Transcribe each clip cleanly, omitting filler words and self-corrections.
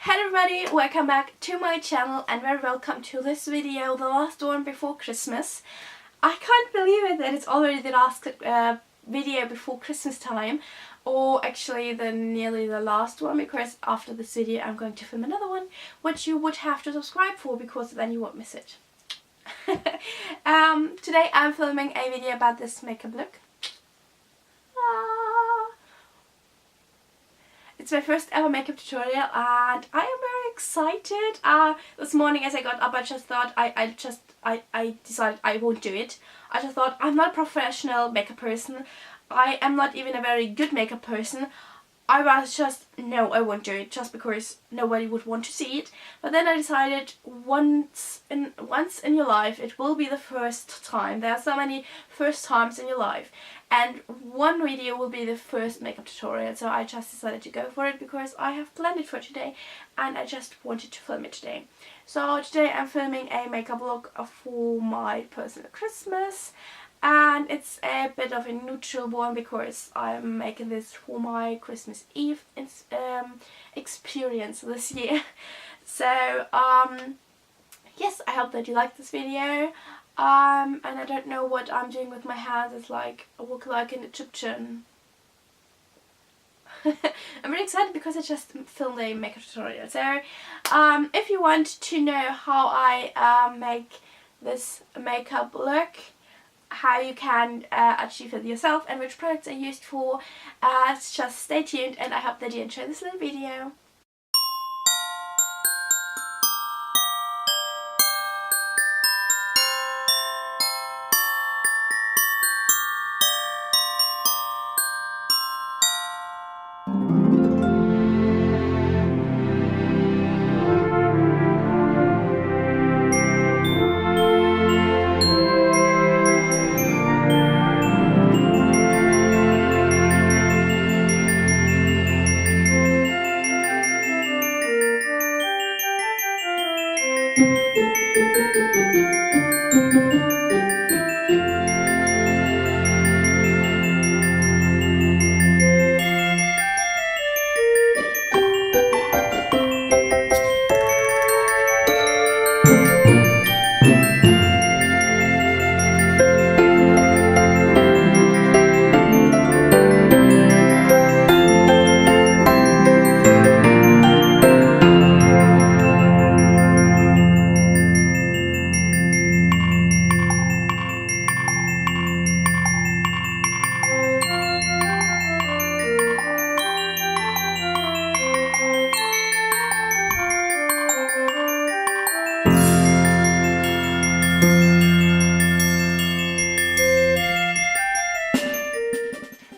Hello everybody, welcome back to my channel and very welcome to this video, the last one before Christmas. I can't believe it that it's already the last video before Christmas time, or actually nearly the last one, because after this video I'm going to film another one which you would have to subscribe for, because then you won't miss it. Today I'm filming a video about this makeup look. It's my first ever makeup tutorial and I am very excited. This morning as I got up I just thought I decided I won't do it. I just thought I'm not a professional makeup person. I am not even a very good makeup person. I was just, no, I won't do it just because nobody would want to see it. But then I decided once in your life it will be the first time. There are so many first times in your life. And one video will be the first makeup tutorial, so I just decided to go for it because I have planned it for today and I just wanted to film it today. So today I'm filming a makeup look for my personal Christmas, and it's a bit of a neutral one because I'm making this for my Christmas Eve experience this year. So yes, I hope that you like this video. And I don't know what I'm doing with my hands. It's like I look like an Egyptian. I'm really excited because I just filmed a makeup tutorial. So if you want to know how I make this makeup look, how you can achieve it yourself and which products are used for, just stay tuned and I hope that you enjoy this little video.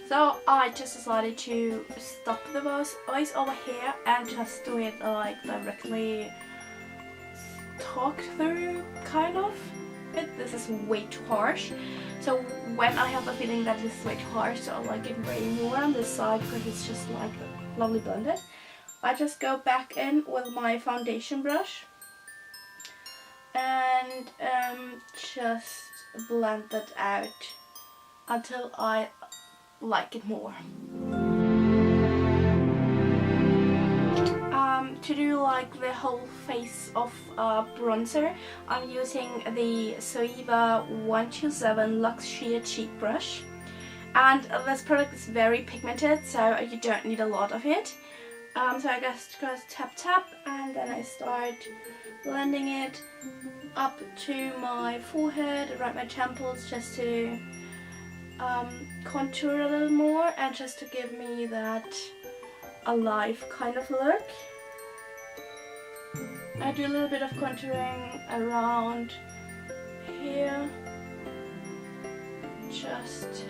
So I just decided to stop the voice over here and just do it like directly talk through kind of. This is way too harsh. So when I have a feeling that this is way too harsh, so I'll like it way more on this side because it's just like lovely blended. I just go back in with my foundation brush and just blend that out until I like it more. To do like the whole face of bronzer, I'm using the Zoeva 127 Luxe Sheer Cheek Brush, and this product is very pigmented, so you don't need a lot of it. So I just tap and then I start blending it up to my forehead, around my temples, just to contour a little more and just to give me that alive kind of look. I do a little bit of contouring around here just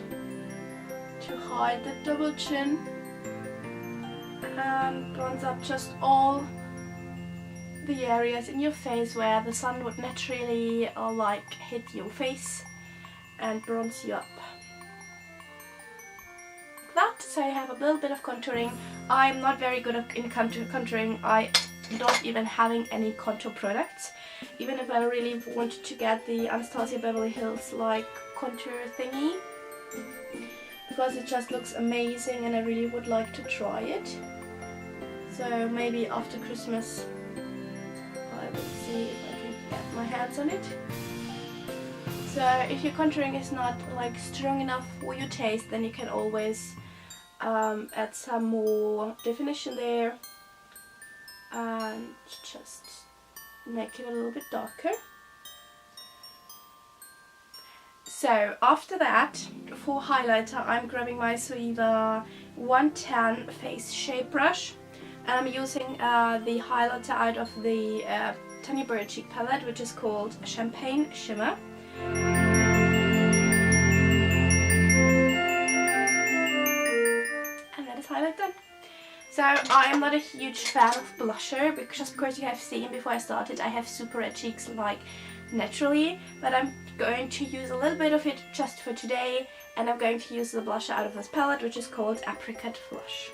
to hide the double chin and bronze up just all the areas in your face where the sun would naturally like hit your face and bronze you up. That, so I have a little bit of contouring. I'm not very good in contouring. I don't even having any contour products, even if I really wanted to get the Anastasia Beverly Hills like contour thingy, because it just looks amazing and I really would like to try it. So maybe after Christmas I will see if I can get my hands on it. So if your contouring is not like strong enough for your taste, then you can always add some more definition there and just make it a little bit darker. So after that, for highlighter, I'm grabbing my Zoeva 110 face shape brush, and I'm using the highlighter out of the Tanya Burr Cheek palette, which is called Champagne Shimmer. And that is highlight done. So I am not a huge fan of blusher, because just because you have seen before I started, I have super red cheeks like naturally, but I'm going to use a little bit of it just for today, and I'm going to use the blusher out of this palette, which is called Apricot Flush.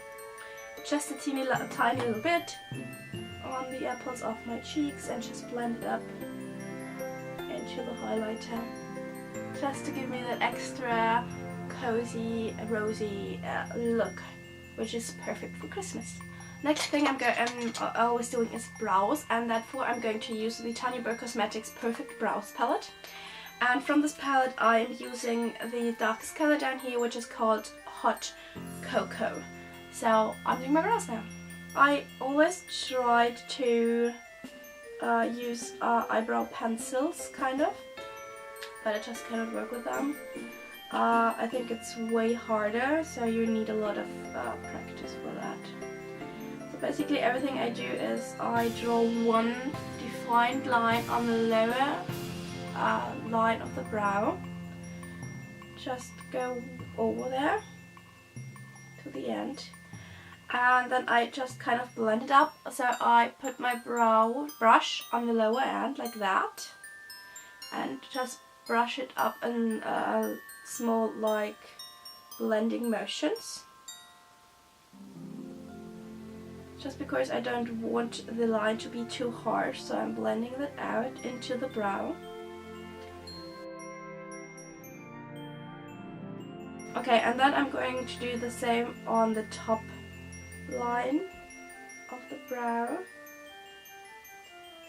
Just a tiny little bit on the apples of my cheeks and just blend it up into the highlighter, just to give me that extra cozy, rosy look, which is perfect for Christmas. Next thing I'm always doing is brows, and therefore I'm going to use the Tanya Burr Cosmetics Perfect Brows palette. And from this palette I am using the darkest color down here, which is called Hot Cocoa. So I'm doing my brows now. I always tried to use eyebrow pencils, kind of, but I just cannot work with them. I think it's way harder, so you need a lot of practice for that. So basically everything I do is I draw one defined line on the lower line of the brow, just go over there to the end, and then I just kind of blend it up. So I put my brow brush on the lower end like that and just brush it up in small like blending motions, just because I don't want the line to be too harsh, so I'm blending that out into the brow. Okay, and then I'm going to do the same on the top line of the brow.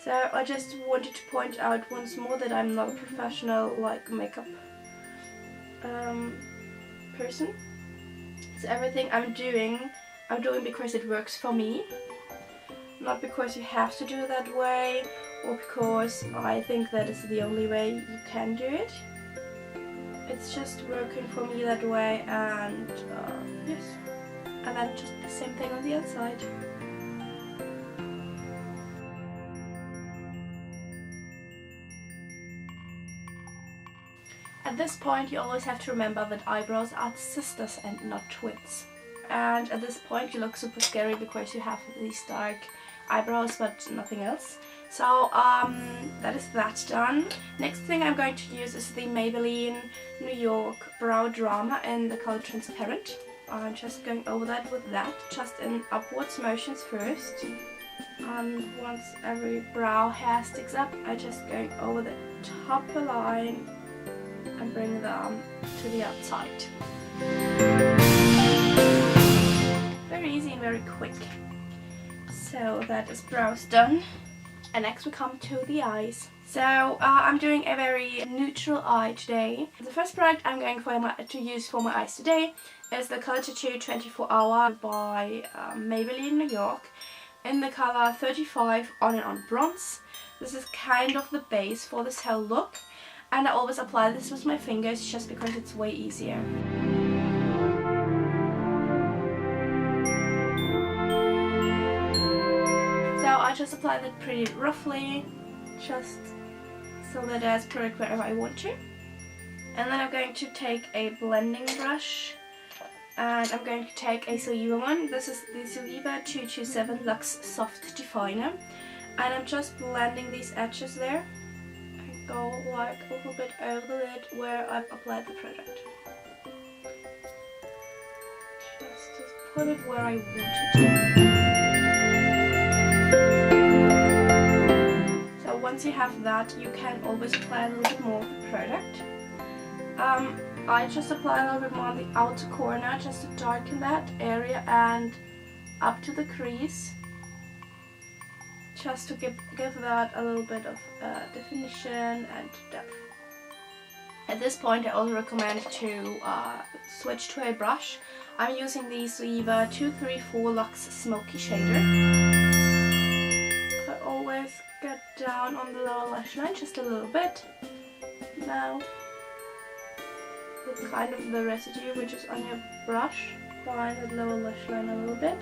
So I just wanted to point out once more that I'm not a professional like makeup person. So everything I'm doing because it works for me, not because you have to do it that way or because I think that is the only way you can do it. It's just working for me that way, and yes. And then just the same thing on the other side. At this point you always have to remember that eyebrows are sisters and not twins. And at this point you look super scary because you have these dark eyebrows but nothing else. So that is that done. Next thing I'm going to use is the Maybelline New York Brow Drama in the color Transparent. I'm just going over that with that, just in upwards motions first. And once every brow hair sticks up, I just go over the top line and bring them to the outside. Very easy and very quick. So that is brows done. And next we come to the eyes. So I'm doing a very neutral eye today. The first product I'm going to use for my eyes today is the Color Tattoo 24 Hour by Maybelline New York in the color 35 On and On Bronze. This is kind of the base for this whole look, and I always apply this with my fingers just because it's way easier. So I just apply that pretty roughly, just so that there's product wherever I want to. And then I'm going to take a blending brush, and I'm going to take a Zoeva one. This is the Zoeva 227 Luxe Soft Definer, and I'm just blending these edges there and go like a little bit over the lid where I've applied the product. Just put it where I want it to. So once you have that, you can always apply a little bit more of the product. I just apply a little bit more on the outer corner just to darken that area and up to the crease. just to give that a little bit of definition and depth. At this point I also recommend to switch to a brush. I'm using the Zoeva 234 Luxe Smoky Shader. I always get down on the lower lash line just a little bit. Now, with kind of the residue which is on your brush, line the lower lash line a little bit.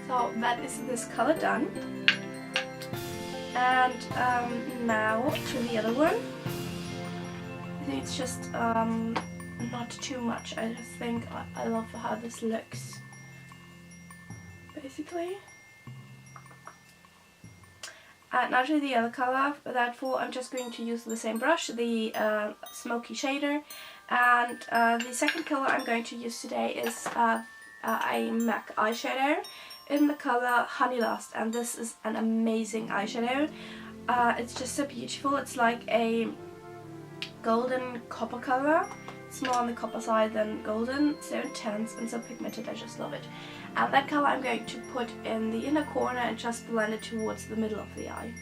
So that is this color done. And now to the other one. I think it's just not too much. I just think I love how this looks, basically. And now to the other color. Therefore, I'm just going to use the same brush, the Smoky Shader. And the second color I'm going to use today is a MAC eyeshadow in the color Honey Lust, and this is an amazing eyeshadow. It's just so beautiful. It's like a golden copper color. It's more on the copper side than golden. So intense and so pigmented, I just love it. And that color I'm going to put in the inner corner and just blend it towards the middle of the eye.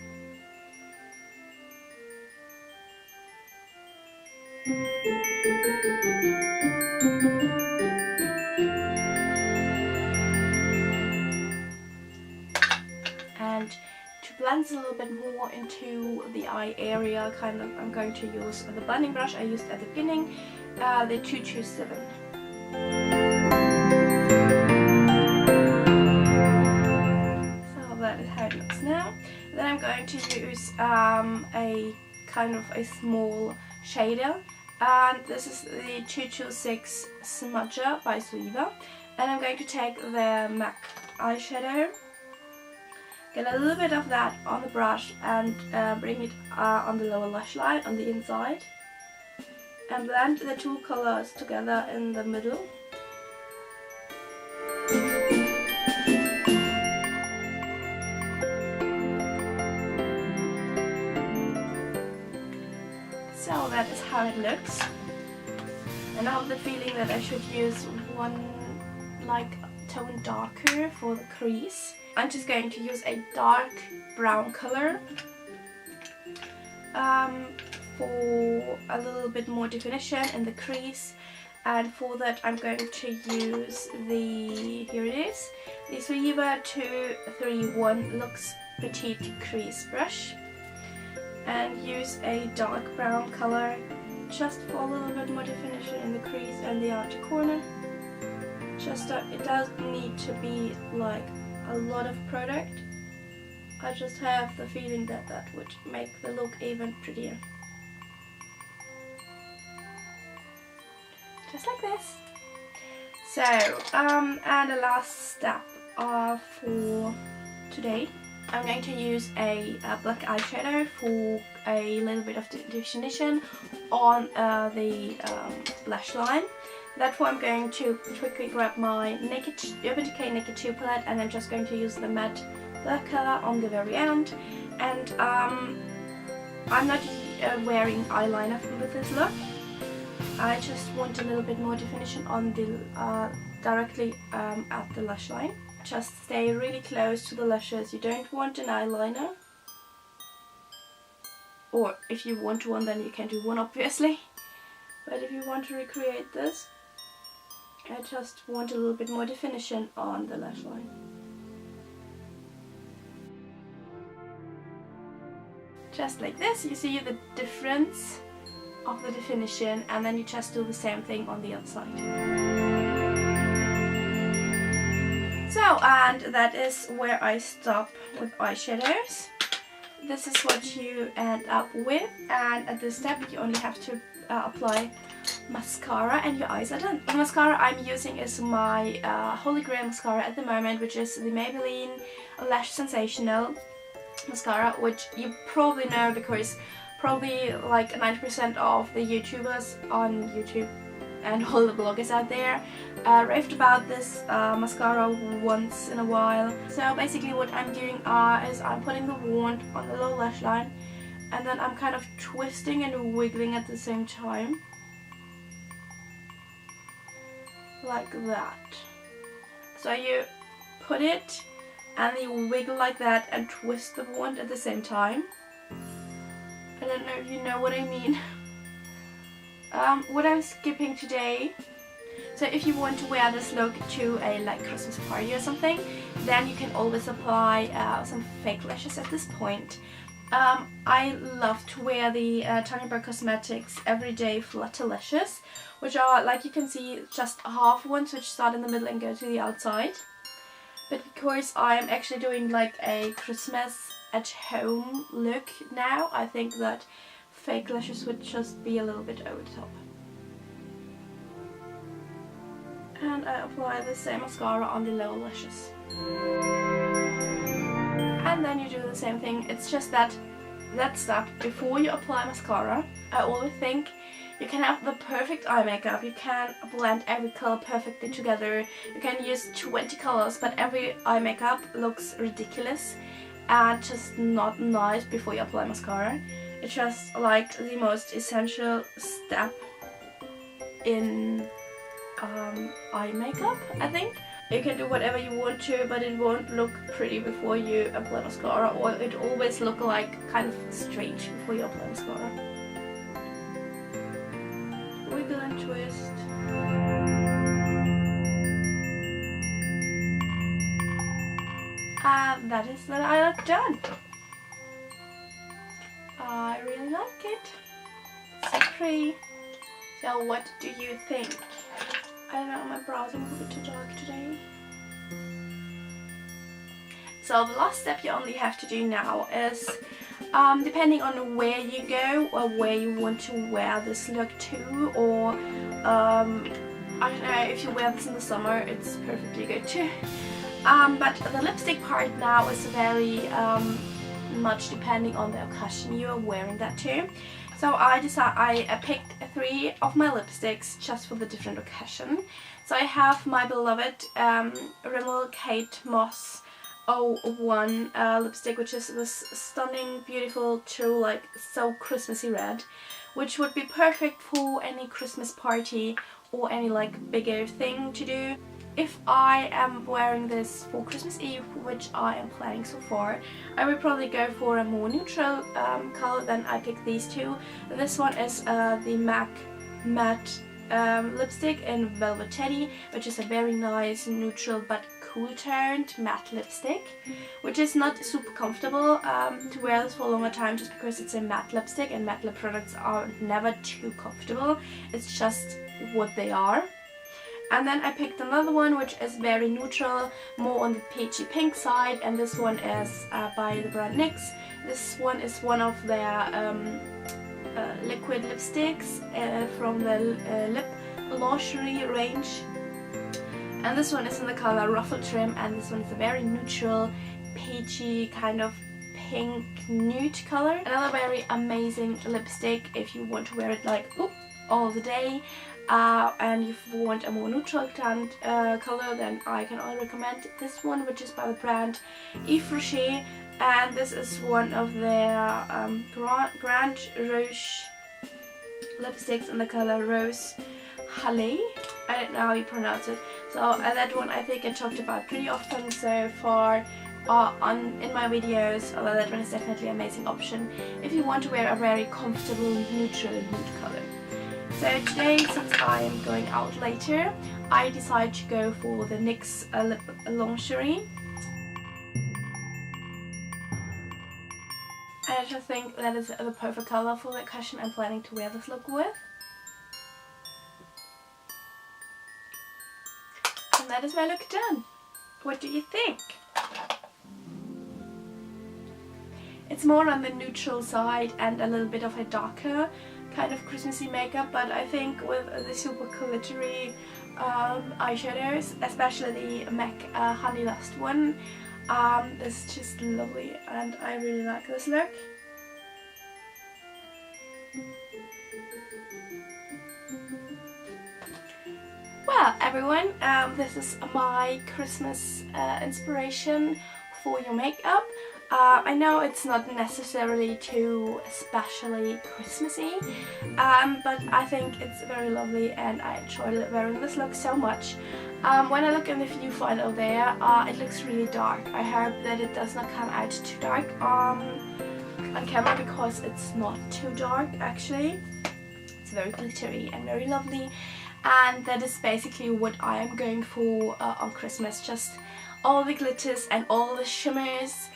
And to blend a little bit more into the eye area, I'm going to use the blending brush I used at the beginning, the 227. So that is how it looks now. Then I'm going to use a kind of a small shader, and this is the 226 Smudger by Zoeva. And I'm going to take the MAC eyeshadow, get a little bit of that on the brush and bring it on the lower lash line on the inside, and blend the two colors together in the middle. So that is how it looks. And I have the feeling that I should use one like tone darker for the crease. I'm just going to use a dark brown color for a little bit more definition in the crease, and for that I'm going to use the, here it is, the Zoeva 231 Luxe Petite Crease Brush, and use a dark brown color just for a little bit more definition in the crease and the outer corner. Just it doesn't need to be like a lot of product. I just have the feeling that that would make the look even prettier. Just like this. So, and the last step for today, I'm going to use a black eyeshadow for a little bit of definition on the lash line. Therefore, I'm going to quickly grab my Urban Decay Naked 2 palette, and I'm just going to use the matte black color on the very end. And I'm not wearing eyeliner with this look. I just want a little bit more definition on the directly at the lash line. Just stay really close to the lashes. You don't want an eyeliner. Or if you want one, then you can do one, obviously. But if you want to recreate this, I just want a little bit more definition on the lash line. Just like this, you see the difference of the definition, and then you just do the same thing on the other side. So, and that is where I stop with eyeshadows. This is what you end up with, and at this step you only have to apply mascara and your eyes are done. The mascara I'm using is my Holy Grail mascara at the moment, which is the Maybelline Lash Sensational mascara, which you probably know because probably like 90% of the YouTubers on YouTube and all the bloggers out there raved about this mascara once in a while. So basically what I'm doing is I'm putting the wand on the lower lash line, and then I'm kind of twisting and wiggling at the same time. Like that. So you put it and you wiggle like that and twist the wand at the same time. I don't know if you know what I mean. What I'm skipping today, so if you want to wear this look to a like Christmas party or something, then you can always apply some fake lashes at this point. I love to wear the Tiny Bird Cosmetics Everyday Flutter Lashes, which are, like you can see, just half ones which start in the middle and go to the outside. But because I'm actually doing like a Christmas at home look now, I think that fake lashes would just be a little bit over the top. And I apply the same mascara on the lower lashes. And then you do the same thing. It's just that step before you apply mascara. I always think you can have the perfect eye makeup. You can blend every color perfectly together. You can use 20 colors, but every eye makeup looks ridiculous and just not nice before you apply mascara. It's just like the most essential step in eye makeup, I think. You can do whatever you want to, but it won't look pretty before you apply mascara, or it always look like kind of strange before you apply mascara. Wiggle and twist. And that is the eye look done. I really like it. So pretty. So what do you think? I don't know, my brows are a little bit too dark today. So the last step you only have to do now is, depending on where you go or where you want to wear this look to, or I don't know, if you wear this in the summer, it's perfectly good too. But the lipstick part now is very much depending on the occasion you are wearing that to. So I picked 3 of my lipsticks just for the different occasion. So I have my beloved Rimmel Kate Moss 01 lipstick, which is this stunning, beautiful, true, like so Christmassy red, which would be perfect for any Christmas party or any like bigger thing to do. If I am wearing this for Christmas Eve, which I am planning so far, I would probably go for a more neutral color. Then I pick these 2. This one is the MAC Matte lipstick in Velvet Teddy, which is a very nice neutral but cool toned matte lipstick, which is not super comfortable to wear this for a longer time, just because it's a matte lipstick, and matte lip products are never too comfortable. It's just what they are. And then I picked another one which is very neutral, more on the peachy pink side, and this one is by the brand NYX. This one is one of their liquid lipsticks from the lip lingerie range. And this one is in the color Ruffle Trim, and this one is a very neutral, peachy, kind of pink nude color. Another very amazing lipstick if you want to wear it like all the day. And if you want a more neutral toned color, then I can only recommend this one, which is by the brand Yves Rocher, and this is one of their Grand Rouge lipsticks in the color Rose Halle. I don't know how you pronounce it. So that one I think I talked about pretty often so far in my videos, although that one is definitely an amazing option if you want to wear a very comfortable neutral nude color. So today, since I am going out later, I decided to go for the NYX lip lingerie. And I just think that is the perfect color for the occasion I'm planning to wear this look with. And that is my look done. What do you think? It's more on the neutral side and a little bit of a darker kind of Christmassy makeup, but I think with the super glittery eyeshadows, especially the MAC Honey Lust one, it's just lovely and I really like this look. Well everyone, this is my Christmas inspiration for your makeup. I know it's not necessarily too especially Christmassy, but I think it's very lovely and I enjoy wearing this look so much. When I look in the viewfinder there, it looks really dark. I hope that it does not come out too dark on camera, because it's not too dark actually. It's very glittery and very lovely, and that is basically what I am going for on Christmas. Just all the glitters and all the shimmers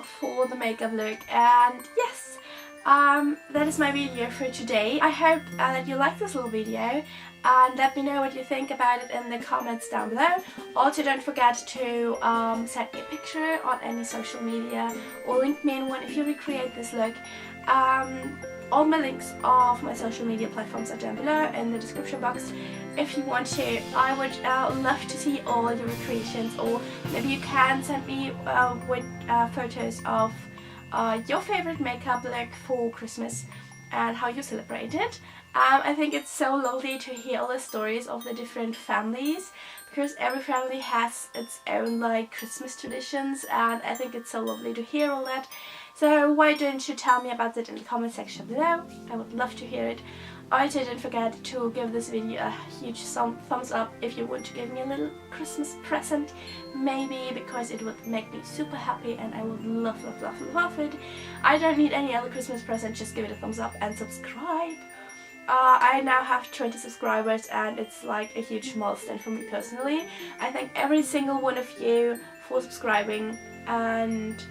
for the makeup look. And yes, that is my video for today. I hope that you liked this little video, and let me know what you think about it in the comments down below. Also, don't forget to send me a picture on any social media or link me in one if you recreate this look. All my links of my social media platforms are down below in the description box if you want to. I would love to see all your recreations, or maybe you can send me with photos of your favorite makeup look for Christmas and how you celebrate it. I think it's so lovely to hear all the stories of the different families, because every family has its own like Christmas traditions, and I think it's so lovely to hear all that. So why don't you tell me about it in the comment section below? I would love to hear it. Also, don't forget to give this video a huge thumbs up if you want to give me a little Christmas present, maybe, because it would make me super happy and I would love, love, love, love it. I don't need any other Christmas present, just give it a thumbs up and subscribe. I now have 20 subscribers and it's like a huge milestone for me personally. I thank every single one of you for subscribing, and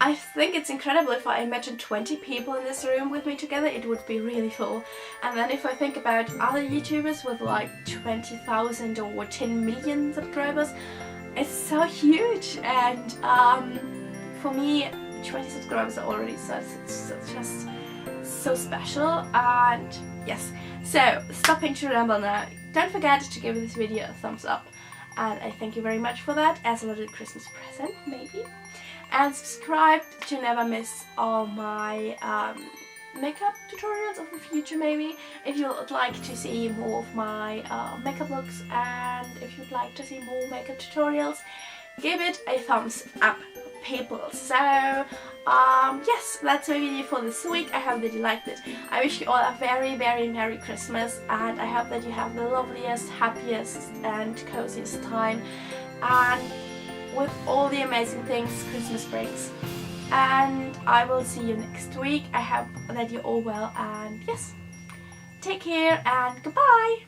I think it's incredible. If I imagine 20 people in this room with me together, it would be really full. And then if I think about other YouTubers with like 20,000 or 10 million subscribers, it's so huge. And for me, 20 subscribers are already it's just so special. And yes, so stopping to ramble now. Don't forget to give this video a thumbs up, and I thank you very much for that, as a little Christmas present maybe. And subscribe to never miss all my makeup tutorials of the future, maybe, if you would like to see more of my makeup looks, and if you'd like to see more makeup tutorials, give it a thumbs up, people. So yes, that's my video for this week. I hope that you liked it. I wish you all a very, very Merry Christmas, and I hope that you have the loveliest, happiest and coziest time, and with all the amazing things Christmas brings. And I will see you next week. I hope that you're all well, and yes, take care and goodbye.